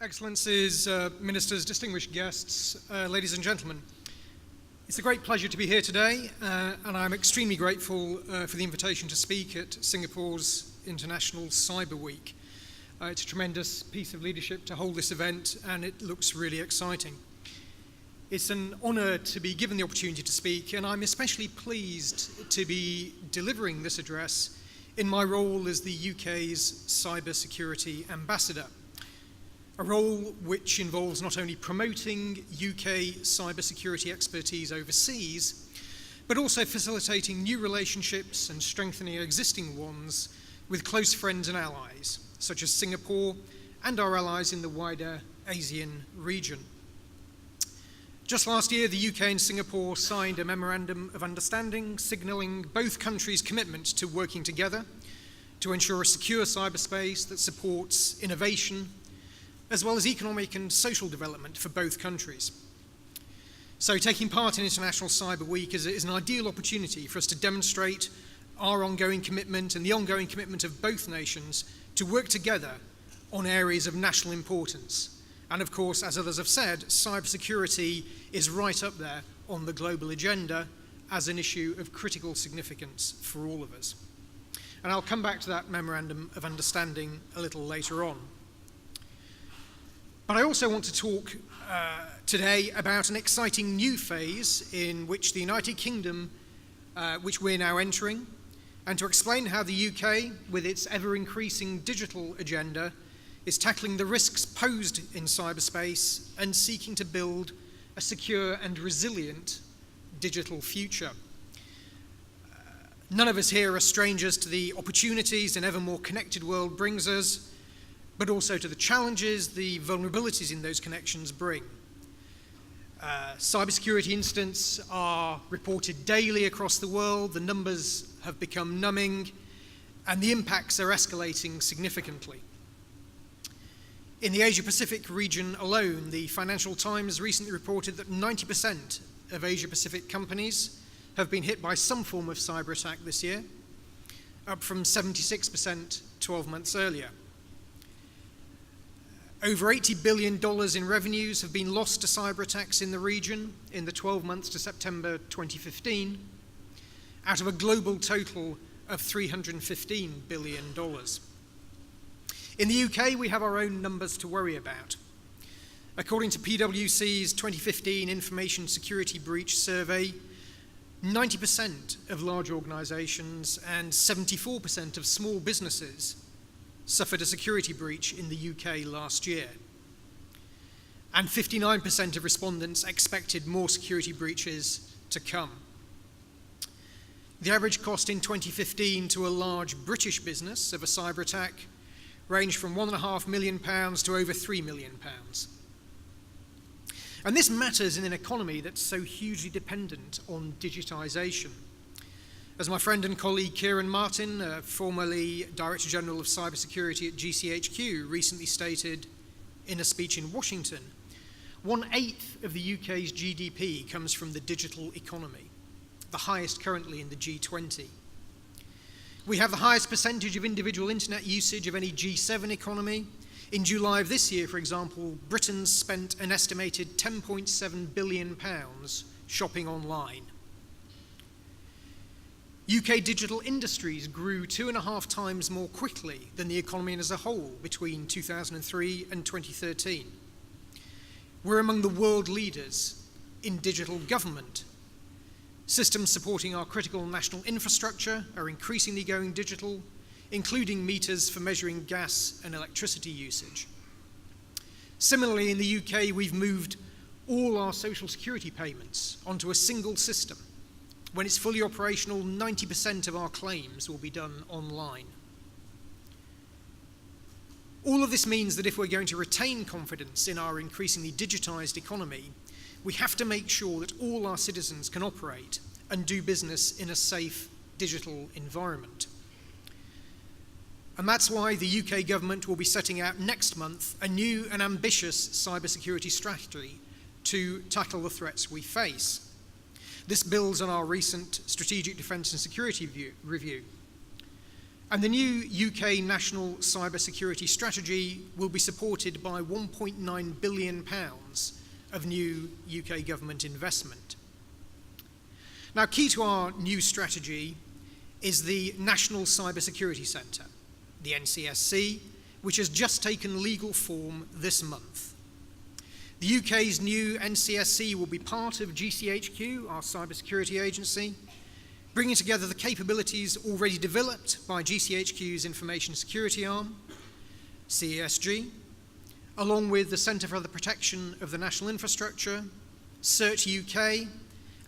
Excellencies, ministers, distinguished guests, ladies and gentlemen. It's a great pleasure to be here today, and I'm extremely grateful for the invitation to speak at Singapore's International Cyber Week. It's a tremendous piece of leadership to hold this event, and it looks really exciting. It's an honor to be given the opportunity to speak, and I'm especially pleased to be delivering this address in my role as the UK's Cybersecurity Ambassador. A role which involves not only promoting UK cybersecurity expertise overseas, but also facilitating new relationships and strengthening existing ones with close friends and allies, such as Singapore and our allies in the wider ASEAN region. Just last year, the UK and Singapore signed a memorandum of understanding, signalling both countries' commitment to working together to ensure a secure cyberspace that supports innovation, as well as economic and social development for both countries. So taking part in International Cyber Week is an ideal opportunity for us to demonstrate our ongoing commitment and the ongoing commitment of both nations to work together on areas of national importance. And of course, as others have said, cybersecurity is right up there on the global agenda as an issue of critical significance for all of us. And I'll come back to that memorandum of understanding a little later on. But I also want to talk today about an exciting new phase in which the United Kingdom, which we're now entering, and to explain how the UK, with its ever-increasing digital agenda, is tackling the risks posed in cyberspace and seeking to build a secure and resilient digital future. None of us here are strangers to the opportunities an ever more connected world brings us, but also to the challenges the vulnerabilities in those connections bring. Cybersecurity incidents are reported daily across the world, the numbers have become numbing, and the impacts are escalating significantly. In the Asia-Pacific region alone, the Financial Times recently reported that 90% of Asia-Pacific companies have been hit by some form of cyber attack this year, up from 76% 12 months earlier. Over $80 billion in revenues have been lost to cyber attacks in the region in the 12 months to September 2015, out of a global total of $315 billion. In the UK, we have our own numbers to worry about. According to PwC's 2015 Information Security Breach Survey, 90% of large organisations and 74% of small businesses suffered a security breach in the UK last year. And 59% of respondents expected more security breaches to come. The average cost in 2015 to a large British business of a cyber attack ranged from £1.5 million to over £3 million. And this matters in an economy that's so hugely dependent on digitisation. As my friend and colleague Kieran Martin, formerly Director General of Cybersecurity at GCHQ, recently stated in a speech in Washington, 1/8 of the UK's GDP comes from the digital economy, the highest currently in the G20. We have the highest percentage of individual internet usage of any G7 economy. In July of this year, for example, Britain spent an estimated £10.7 billion shopping online. UK digital industries grew 2.5 times more quickly than the economy as a whole between 2003 and 2013. We're among the world leaders in digital government. Systems supporting our critical national infrastructure are increasingly going digital, including meters for measuring gas and electricity usage. Similarly, in the UK, we've moved all our social security payments onto a single system. When it's fully operational, 90% of our claims will be done online. All of this means that if we're going to retain confidence in our increasingly digitised economy, we have to make sure that all our citizens can operate and do business in a safe digital environment. And that's why the UK government will be setting out next month a new and ambitious cybersecurity strategy to tackle the threats we face. This builds on our recent Strategic Defence and Security Review. And the new UK National Cybersecurity Strategy will be supported by £1.9 billion of new UK government investment. Now, key to our new strategy is the National Cybersecurity Centre, the NCSC, which has just taken legal form this month. The UK's new NCSC will be part of GCHQ, our cybersecurity agency, bringing together the capabilities already developed by GCHQ's information security arm, CESG, along with the Centre for the Protection of the National Infrastructure, CERT UK,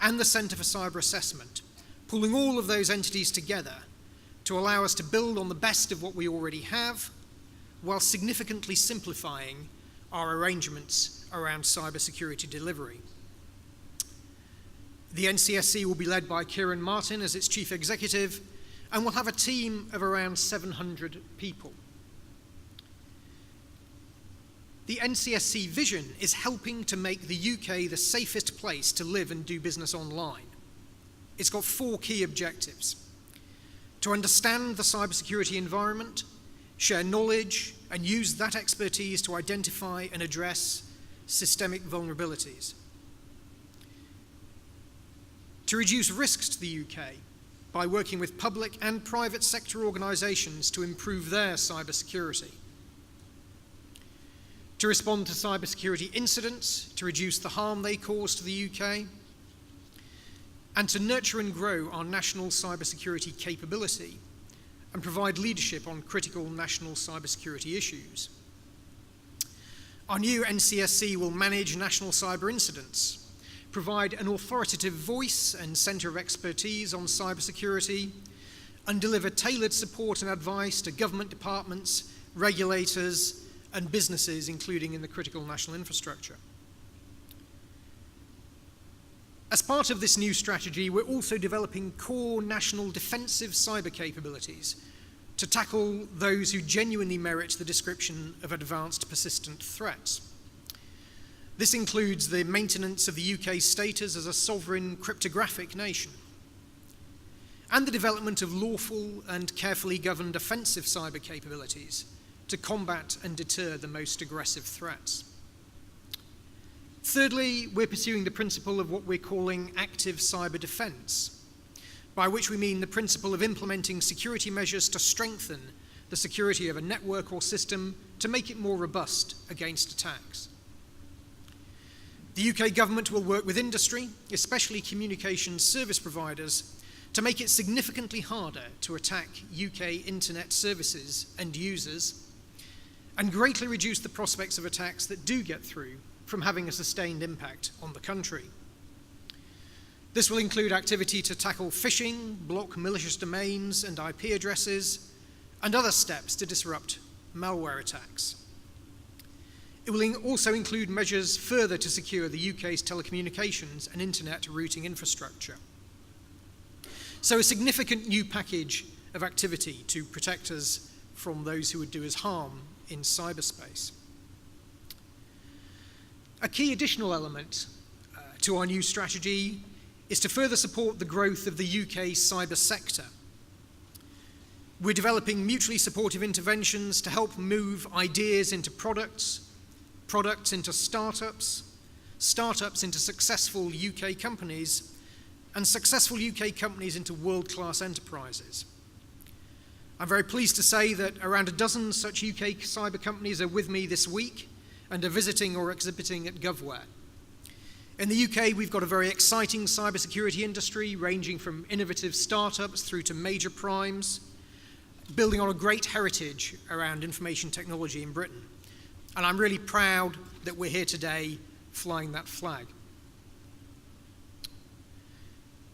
and the Centre for Cyber Assessment, pulling all of those entities together to allow us to build on the best of what we already have, while significantly simplifying our arrangements around cybersecurity delivery. The NCSC will be led by Kieran Martin as its chief executive and will have a team of around 700 people. The NCSC vision is helping to make the UK the safest place to live and do business online. It's got 4 key objectives: to understand the cybersecurity environment, share knowledge, and use that expertise to identify and address systemic vulnerabilities; to reduce risks to the UK by working with public and private sector organisations to improve their cybersecurity; to respond to cybersecurity incidents to reduce the harm they cause to the UK; and to nurture and grow our national cybersecurity capability and provide leadership on critical national cybersecurity issues. Our new NCSC will manage national cyber incidents, provide an authoritative voice and centre of expertise on cybersecurity, and deliver tailored support and advice to government departments, regulators, and businesses, including in the critical national infrastructure. As part of this new strategy, we're also developing core national defensive cyber capabilities to tackle those who genuinely merit the description of advanced persistent threats. This includes the maintenance of the UK's status as a sovereign cryptographic nation, and the development of lawful and carefully governed offensive cyber capabilities to combat and deter the most aggressive threats. Thirdly, we're pursuing the principle of what we're calling active cyber defence, by which we mean the principle of implementing security measures to strengthen the security of a network or system to make it more robust against attacks. The UK government will work with industry, especially communications service providers, to make it significantly harder to attack UK internet services and users, and greatly reduce the prospects of attacks that do get through from having a sustained impact on the country. This will include activity to tackle phishing, block malicious domains and IP addresses, and other steps to disrupt malware attacks. It will also include measures further to secure the UK's telecommunications and internet routing infrastructure. So a significant new package of activity to protect us from those who would do us harm in cyberspace. A key additional element to our new strategy is to further support the growth of the UK cyber sector. We're developing mutually supportive interventions to help move ideas into products, products into startups, startups into successful UK companies, and successful UK companies into world-class enterprises. I'm very pleased to say that around a dozen such UK cyber companies are with me this week and are visiting or exhibiting at GovWare. In the UK, we've got a very exciting cybersecurity industry ranging from innovative startups through to major primes, building on a great heritage around information technology in Britain. And I'm really proud that we're here today flying that flag.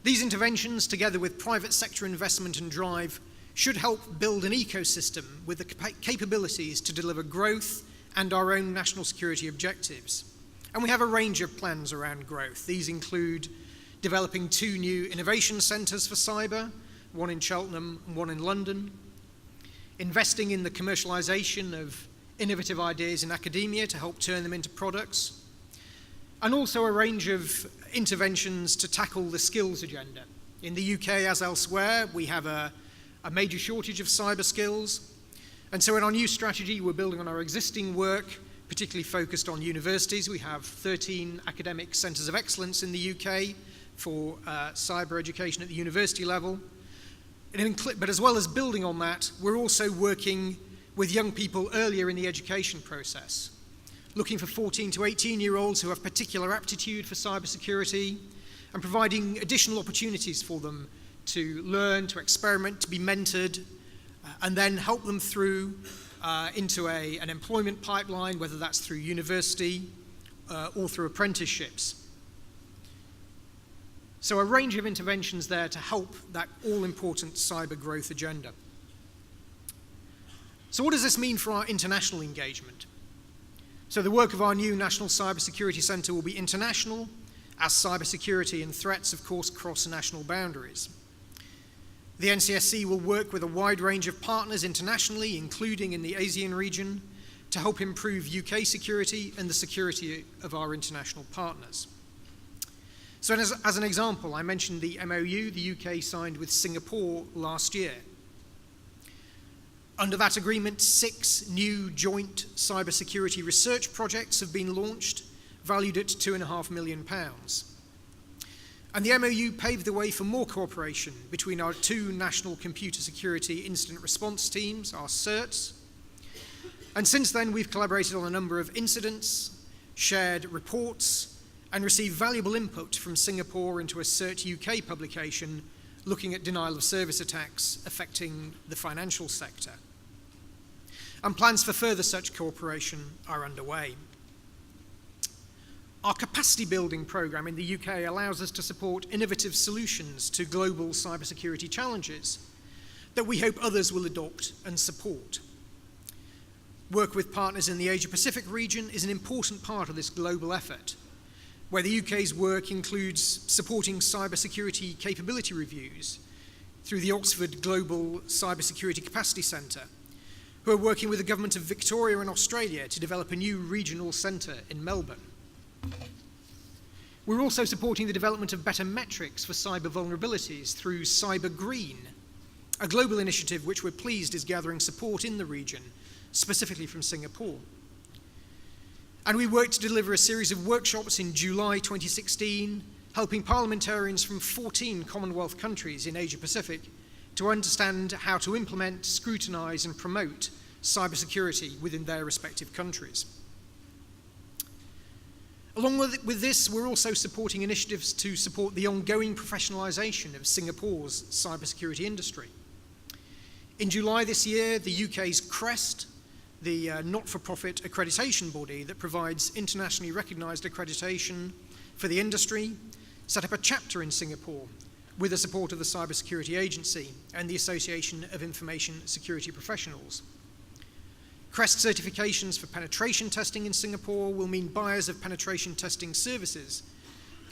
These interventions, together with private sector investment and drive, should help build an ecosystem with the capabilities to deliver growth and our own national security objectives. And we have a range of plans around growth. These include developing 2 new innovation centres for cyber, one in Cheltenham and one in London, investing in the commercialisation of innovative ideas in academia to help turn them into products, and also a range of interventions to tackle the skills agenda. In the UK, as elsewhere, we have a a major shortage of cyber skills. And so in our new strategy, we're building on our existing work, particularly focused on universities. We have 13 academic centres of excellence in the UK for cyber education at the university level. But as well as building on that, we're also working with young people earlier in the education process, looking for 14 to 18-year-olds who have particular aptitude for cybersecurity and providing additional opportunities for them to learn, to experiment, to be mentored, and then help them through into an employment pipeline, whether that's through university or through apprenticeships. So a range of interventions there to help that all-important cyber growth agenda. So what does this mean for our international engagement? So the work of our new National Cybersecurity Centre will be international, as cybersecurity and threats, of course, cross national boundaries. The NCSC will work with a wide range of partners internationally, including in the ASEAN region, to help improve UK security and the security of our international partners. So as an example, I mentioned the MOU the UK signed with Singapore last year. Under that agreement, 6 new joint cybersecurity research projects have been launched, valued at £2.5 million. And the MOU paved the way for more cooperation between our 2 national computer security incident response teams, our CERTs. And since then, we've collaborated on a number of incidents, shared reports, and received valuable input from Singapore into a CERT UK publication looking at denial of service attacks affecting the financial sector. And plans for further such cooperation are underway. Our capacity building program in the UK allows us to support innovative solutions to global cybersecurity challenges that we hope others will adopt and support. Work with partners in the Asia-Pacific region is an important part of this global effort, where the UK's work includes supporting cybersecurity capability reviews through the Oxford Global Cybersecurity Capacity Centre, who are working with the Government of Victoria and Australia to develop a new regional centre in Melbourne. We're also supporting the development of better metrics for cyber vulnerabilities through Cyber Green, a global initiative which we're pleased is gathering support in the region, specifically from Singapore. And we worked to deliver a series of workshops in July 2016, helping parliamentarians from 14 Commonwealth countries in Asia-Pacific to understand how to implement, scrutinise and promote cybersecurity within their respective countries. Along with this, we're also supporting initiatives to support the ongoing professionalisation of Singapore's cybersecurity industry. In July this year, the UK's CREST, the not-for-profit accreditation body that provides internationally recognised accreditation for the industry, set up a chapter in Singapore with the support of the Cybersecurity Agency and the Association of Information Security Professionals. CREST certifications for penetration testing in Singapore will mean buyers of penetration testing services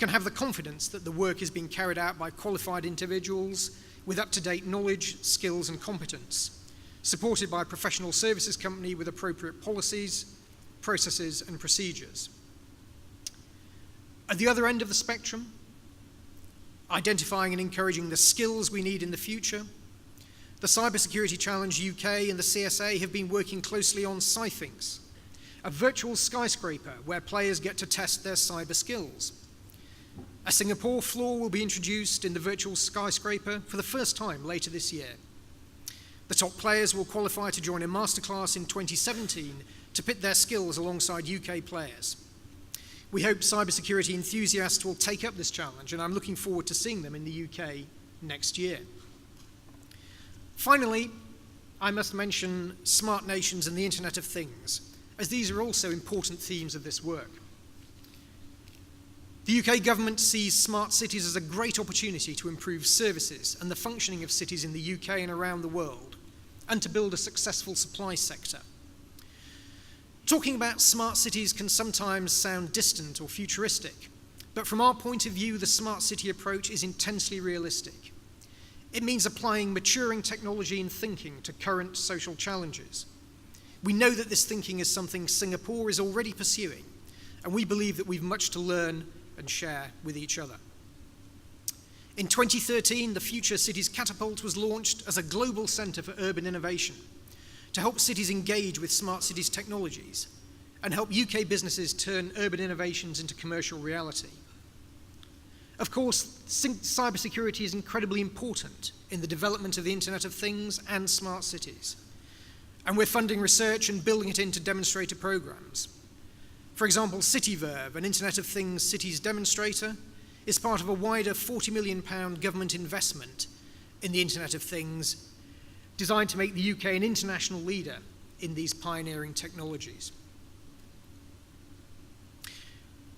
can have the confidence that the work is being carried out by qualified individuals with up-to-date knowledge, skills and competence, supported by a professional services company with appropriate policies, processes and procedures. At the other end of the spectrum, identifying and encouraging the skills we need in the future, the Cybersecurity Challenge UK and the CSA have been working closely on Cyfinx, a virtual skyscraper where players get to test their cyber skills. A Singapore floor will be introduced in the virtual skyscraper for the first time later this year. The top players will qualify to join a masterclass in 2017 to pit their skills alongside UK players. We hope cybersecurity enthusiasts will take up this challenge, and I'm looking forward to seeing them in the UK next year. Finally, I must mention smart nations and the Internet of Things, as these are also important themes of this work. The UK government sees smart cities as a great opportunity to improve services and the functioning of cities in the UK and around the world, and to build a successful supply sector. Talking about smart cities can sometimes sound distant or futuristic, but from our point of view, the smart city approach is intensely realistic. It means applying maturing technology and thinking to current social challenges. We know that this thinking is something Singapore is already pursuing, and we believe that we've much to learn and share with each other. In 2013, the Future Cities Catapult was launched as a global centre for urban innovation to help cities engage with smart cities technologies and help UK businesses turn urban innovations into commercial reality. Of course, cybersecurity is incredibly important in the development of the Internet of Things and smart cities. And we're funding research and building it into demonstrator programs. For example, CityVerve, an Internet of Things cities demonstrator, is part of a wider £40 million government investment in the Internet of Things designed to make the UK an international leader in these pioneering technologies.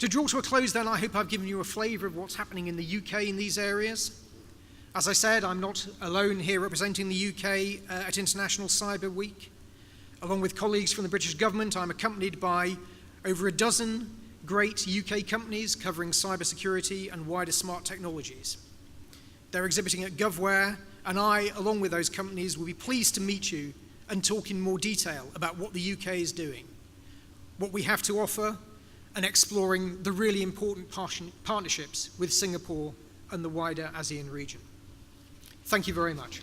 To draw to a close then, I hope I've given you a flavour of what's happening in the UK in these areas. As I said, I'm not alone here representing the UK at International Cyber Week. Along with colleagues from the British government, I'm accompanied by over a dozen great UK companies covering cybersecurity and wider smart technologies. They're exhibiting at GovWare, and I, along with those companies, will be pleased to meet you and talk in more detail about what the UK is doing, what we have to offer, and exploring the really important partnerships with Singapore and the wider ASEAN region. Thank you very much.